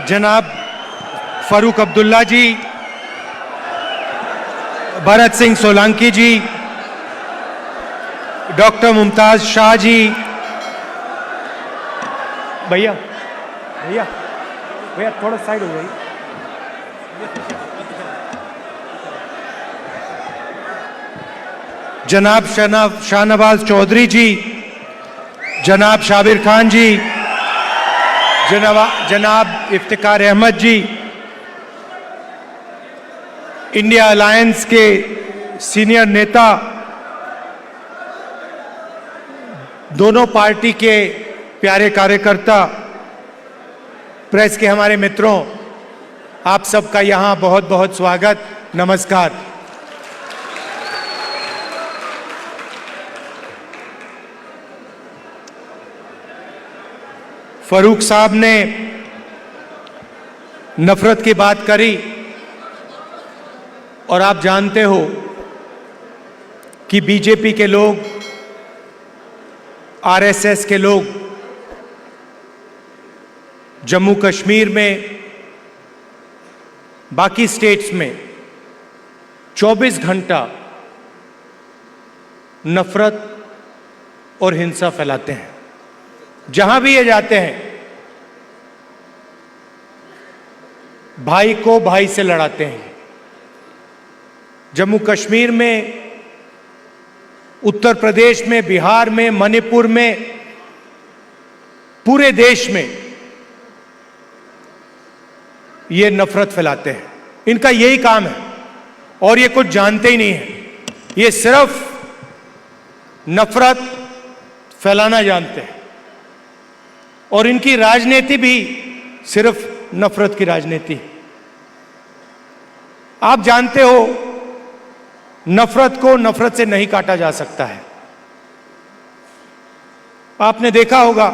जनाब फारूक अब्दुल्ला जी, भरत सिंह सोलंकी जी, डॉक्टर मुमताज शाह जी, भैया भैया भैया थोड़ा साइड हो जाइए, जनाब शाहनवाज चौधरी जी, जनाब शाबिर खान जी, जनाब इफ्तिकार अहमद जी, इंडिया अलायंस के सीनियर नेता, दोनों पार्टी के प्यारे कार्यकर्ता, प्रेस के हमारे मित्रों, आप सबका यहां बहुत बहुत स्वागत, नमस्कार। फारूक साहब ने नफरत की बात करी और आप जानते हो कि बीजेपी के लोग, आरएसएस के लोग जम्मू कश्मीर में, बाकी स्टेट्स में 24 घंटा नफरत और हिंसा फैलाते हैं। जहां भी ये जाते हैं भाई को भाई से लड़ाते हैं। जम्मू कश्मीर में, उत्तर प्रदेश में, बिहार में, मणिपुर में, पूरे देश में ये नफरत फैलाते हैं। इनका यही काम है और ये कुछ जानते ही नहीं है। ये सिर्फ नफरत फैलाना जानते हैं और इनकी राजनीति भी सिर्फ नफरत की राजनीति। आप जानते हो नफरत को नफरत से नहीं काटा जा सकता है। आपने देखा होगा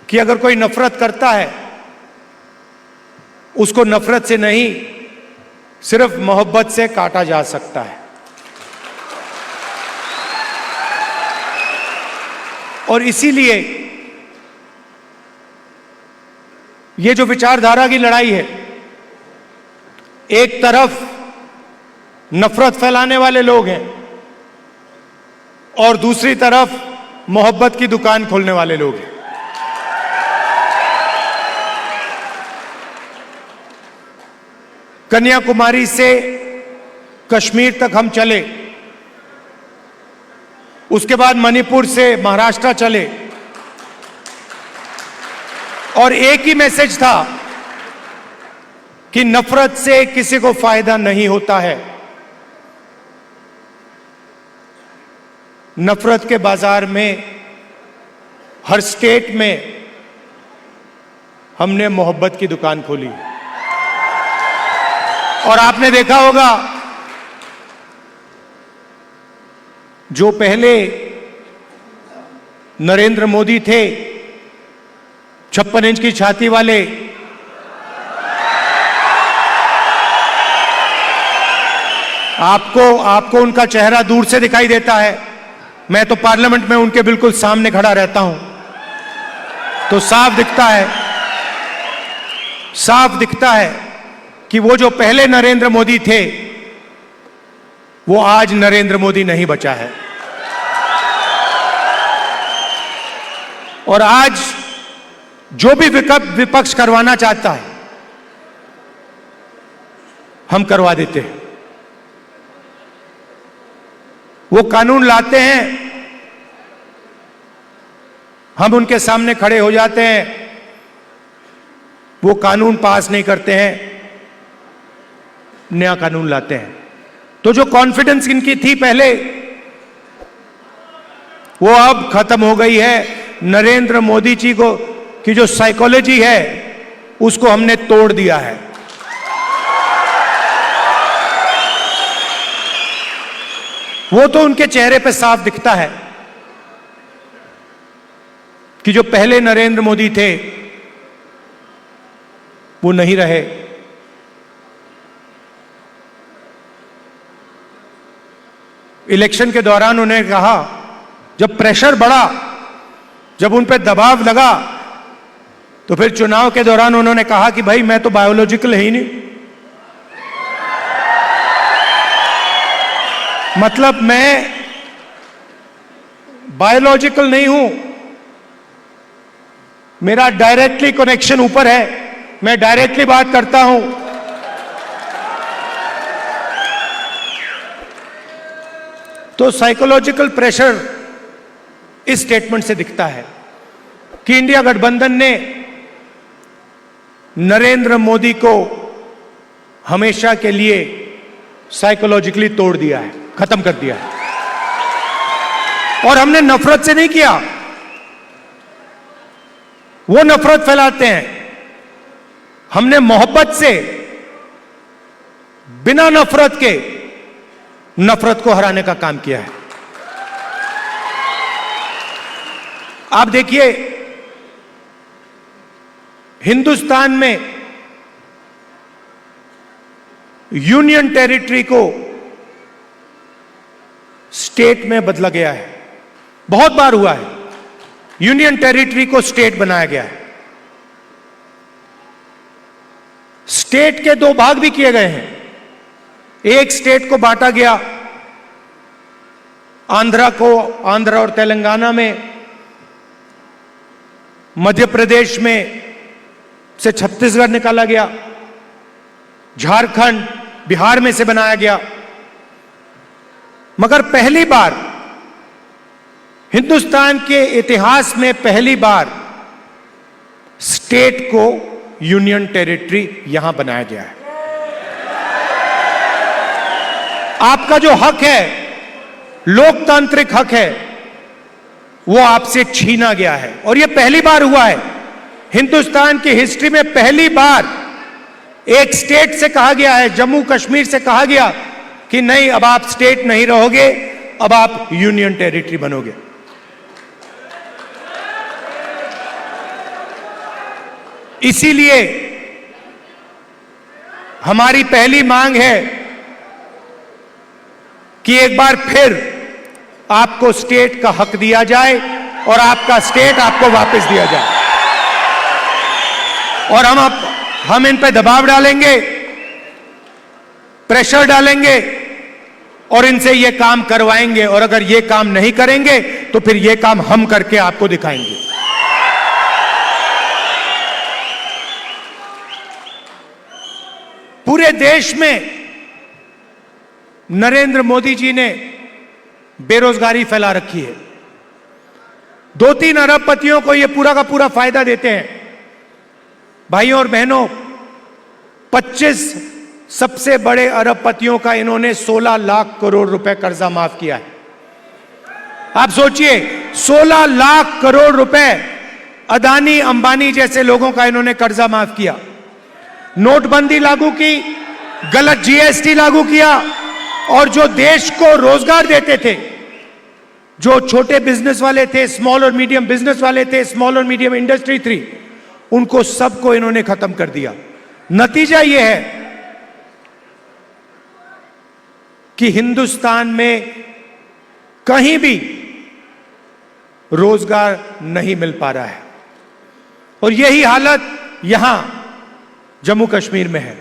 कि अगर कोई नफरत करता है, उसको नफरत से नहीं, सिर्फ मोहब्बत से काटा जा सकता है। और इसीलिए ये जो विचारधारा की लड़ाई है, एक तरफ नफरत फैलाने वाले लोग हैं और दूसरी तरफ मोहब्बत की दुकान खोलने वाले लोग हैं। कन्याकुमारी से कश्मीर तक हम चले, उसके बाद मणिपुर से महाराष्ट्र चले और एक ही मैसेज था कि नफरत से किसी को फायदा नहीं होता है। नफरत के बाजार में हर स्टेट में हमने मोहब्बत की दुकान खोली और आपने देखा होगा जो पहले नरेंद्र मोदी थे, 56 इंच की छाती वाले, आपको उनका चेहरा दूर से दिखाई देता है। मैं तो पार्लियामेंट में उनके बिल्कुल सामने खड़ा रहता हूं, तो साफ दिखता है कि वो जो पहले नरेंद्र मोदी थे, वो आज नरेंद्र मोदी नहीं बचा है। और आज जो भी विपक्ष करवाना चाहता है, हम करवा देते हैं। वो कानून लाते हैं, हम उनके सामने खड़े हो जाते हैं, वो कानून पास नहीं करते हैं, नया कानून लाते हैं। तो जो कॉन्फिडेंस इनकी थी पहले, वो अब खत्म हो गई है। नरेंद्र मोदी जी को की जो साइकोलॉजी है, उसको हमने तोड़ दिया है। वो तो उनके चेहरे पे साफ दिखता है कि जो पहले नरेंद्र मोदी थे, वो नहीं रहे। इलेक्शन के दौरान उन्होंने कहा, जब प्रेशर बढ़ा, जब उन पे दबाव लगा तो फिर चुनाव के दौरान उन्होंने कहा कि भाई मैं तो बायोलॉजिकल है ही नहीं, मतलब मैं बायोलॉजिकल नहीं हूं, मेरा डायरेक्टली कनेक्शन ऊपर है, मैं डायरेक्टली बात करता हूं। तो साइकोलॉजिकल प्रेशर इस स्टेटमेंट से दिखता है कि इंडिया गठबंधन ने नरेंद्र मोदी को हमेशा के लिए साइकोलॉजिकली तोड़ दिया है, खत्म कर दिया है। और हमने नफरत से नहीं किया, वो नफरत फैलाते हैं, हमने मोहब्बत से, बिना नफरत के नफरत को हराने का काम किया है। आप देखिए, हिंदुस्तान में यूनियन टेरिटरी को स्टेट में बदला गया है, बहुत बार हुआ है, यूनियन टेरिटरी को स्टेट बनाया गया है। स्टेट के दो भाग भी किए गए हैं, एक स्टेट को बांटा गया, आंध्र और तेलंगाना में, मध्य प्रदेश में से छत्तीसगढ़ निकाला गया, झारखंड बिहार में से बनाया गया। मगर पहली बार हिंदुस्तान के इतिहास में पहली बार स्टेट को यूनियन टेरिटरी यहां बनाया गया है। आपका जो हक है, लोकतांत्रिक हक है, वो आपसे छीना गया है। और यह पहली बार हुआ है हिंदुस्तान की हिस्ट्री में, पहली बार एक स्टेट से कहा गया है, जम्मू कश्मीर से कहा गया कि नहीं, अब आप स्टेट नहीं रहोगे, अब आप यूनियन टेरिटरी बनोगे। इसीलिए हमारी पहली मांग है कि एक बार फिर आपको स्टेट का हक दिया जाए और आपका स्टेट आपको वापस दिया जाए। और हम इन पे दबाव डालेंगे, प्रेशर डालेंगे और इनसे ये काम करवाएंगे। और अगर ये काम नहीं करेंगे तो फिर ये काम हम करके आपको दिखाएंगे। पूरे देश में नरेंद्र मोदी जी ने बेरोजगारी फैला रखी है। 2-3 अरबपतियों को यह पूरा का पूरा फायदा देते हैं। भाइयों और बहनों, 25 सबसे बड़े अरबपतियों का इन्होंने 16 लाख करोड़ रुपए कर्जा माफ किया है। आप सोचिए, 16 लाख करोड़ रुपए अदानी अंबानी जैसे लोगों का इन्होंने कर्जा माफ किया। नोटबंदी लागू की, गलत जीएसटी लागू किया, और जो देश को रोजगार देते थे, जो छोटे बिजनेस वाले थे, स्मॉल और मीडियम बिजनेस वाले थे, स्मॉल और मीडियम इंडस्ट्री थी, उनको सबको इन्होंने खत्म कर दिया। नतीजा यह है कि हिंदुस्तान में कहीं भी रोजगार नहीं मिल पा रहा है। और यही हालत यहां जम्मू कश्मीर में है।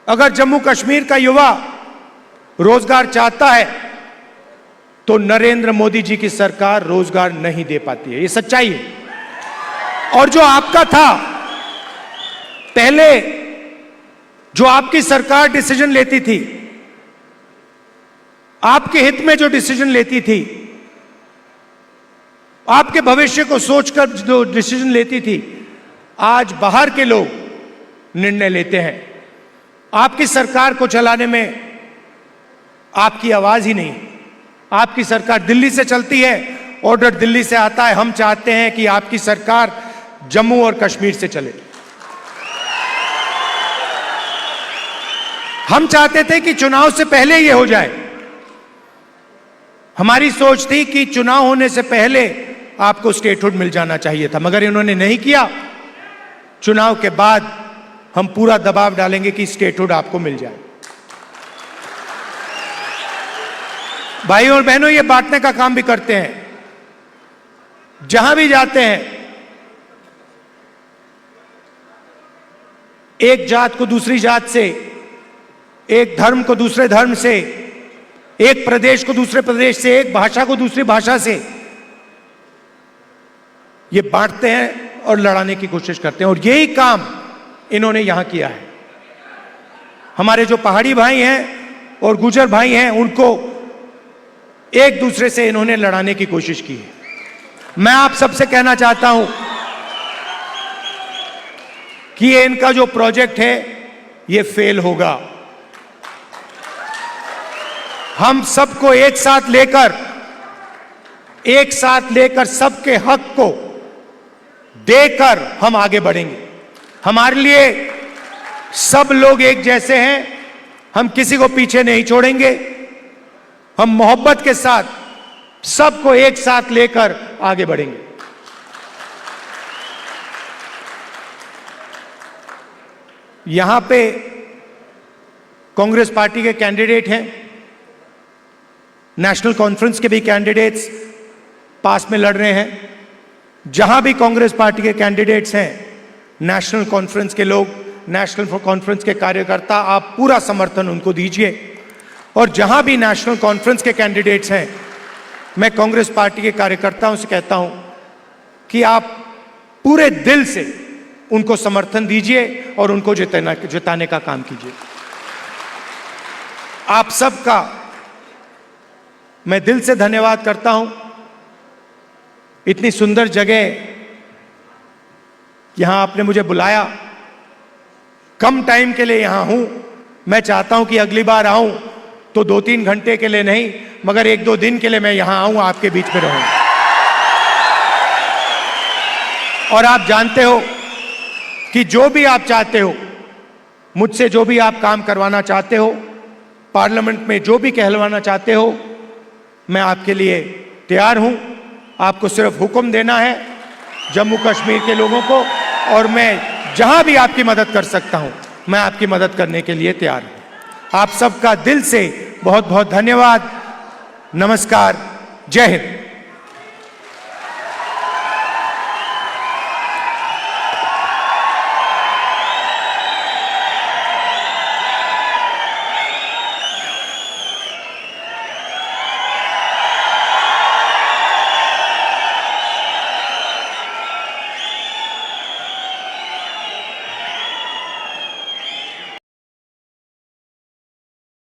अगर जम्मू कश्मीर का युवा रोजगार चाहता है तो नरेंद्र मोदी जी की सरकार रोजगार नहीं दे पाती है, ये सच्चाई है। और जो आपका था पहले, जो आपकी सरकार डिसीजन लेती थी, आपके हित में जो डिसीजन लेती थी, आपके भविष्य को सोचकर जो डिसीजन लेती थी, आज बाहर के लोग निर्णय लेते हैं। आपकी सरकार को चलाने में आपकी आवाज ही नहीं। आपकी सरकार दिल्ली से चलती है, ऑर्डर दिल्ली से आता है। हम चाहते हैं कि आपकी सरकार जम्मू और कश्मीर से चले। हम चाहते थे कि चुनाव से पहले यह हो जाए। हमारी सोच थी कि चुनाव होने से पहले आपको स्टेटहुड मिल जाना चाहिए था, मगर इन्होंने नहीं किया। चुनाव के बाद हम पूरा दबाव डालेंगे कि स्टेटहुड आपको मिल जाए। भाइयों और बहनों, ये बांटने का काम भी करते हैं। जहां भी जाते हैं एक जात को दूसरी जात से, एक धर्म को दूसरे धर्म से, एक प्रदेश को दूसरे प्रदेश से, एक भाषा को दूसरी भाषा से ये बांटते हैं और लड़ाने की कोशिश करते हैं। और यही काम इन्होंने यहां किया है। हमारे जो पहाड़ी भाई हैं और गुर्जर भाई हैं, उनको एक दूसरे से इन्होंने लड़ाने की कोशिश की है। मैं आप सबसे कहना चाहता हूं कि ये इनका जो प्रोजेक्ट है ये फेल होगा। हम सबको एक साथ लेकर सबके हक को देकर हम आगे बढ़ेंगे। हमारे लिए सब लोग एक जैसे हैं, हम किसी को पीछे नहीं छोड़ेंगे। हम मोहब्बत के साथ सबको एक साथ लेकर आगे बढ़ेंगे। यहां पे कांग्रेस पार्टी के कैंडिडेट हैं, नेशनल कॉन्फ्रेंस के भी कैंडिडेट्स पास में लड़ रहे हैं। जहां भी कांग्रेस पार्टी के कैंडिडेट्स हैं, नेशनल कॉन्फ्रेंस के लोग, नेशनल कॉन्फ्रेंस के कार्यकर्ता, आप पूरा समर्थन उनको दीजिए। और जहां भी नेशनल कॉन्फ्रेंस के कैंडिडेट्स हैं, मैं कांग्रेस पार्टी के कार्यकर्ताओं से कहता हूं कि आप पूरे दिल से उनको समर्थन दीजिए और उनको जिताने का काम कीजिए। आप सबका मैं दिल से धन्यवाद करता हूं। इतनी सुंदर जगह यहां आपने मुझे बुलाया, कम टाइम के लिए यहां हूं। मैं चाहता हूं कि अगली बार आऊं तो 2-3 घंटे के लिए नहीं, मगर 1-2 दिन के लिए मैं यहां आऊं, आपके बीच में रहूं। और आप जानते हो कि जो भी आप चाहते हो, मुझसे जो भी आप काम करवाना चाहते हो, पार्लियामेंट में जो भी कहलवाना चाहते हो, मैं आपके लिए तैयार हूं। आपको सिर्फ हुक्म देना है जम्मू कश्मीर के लोगों को, और मैं जहां भी आपकी मदद कर सकता हूं, मैं आपकी मदद करने के लिए तैयार हूं। आप सबका दिल से बहुत बहुत धन्यवाद। नमस्कार। जय हिंद।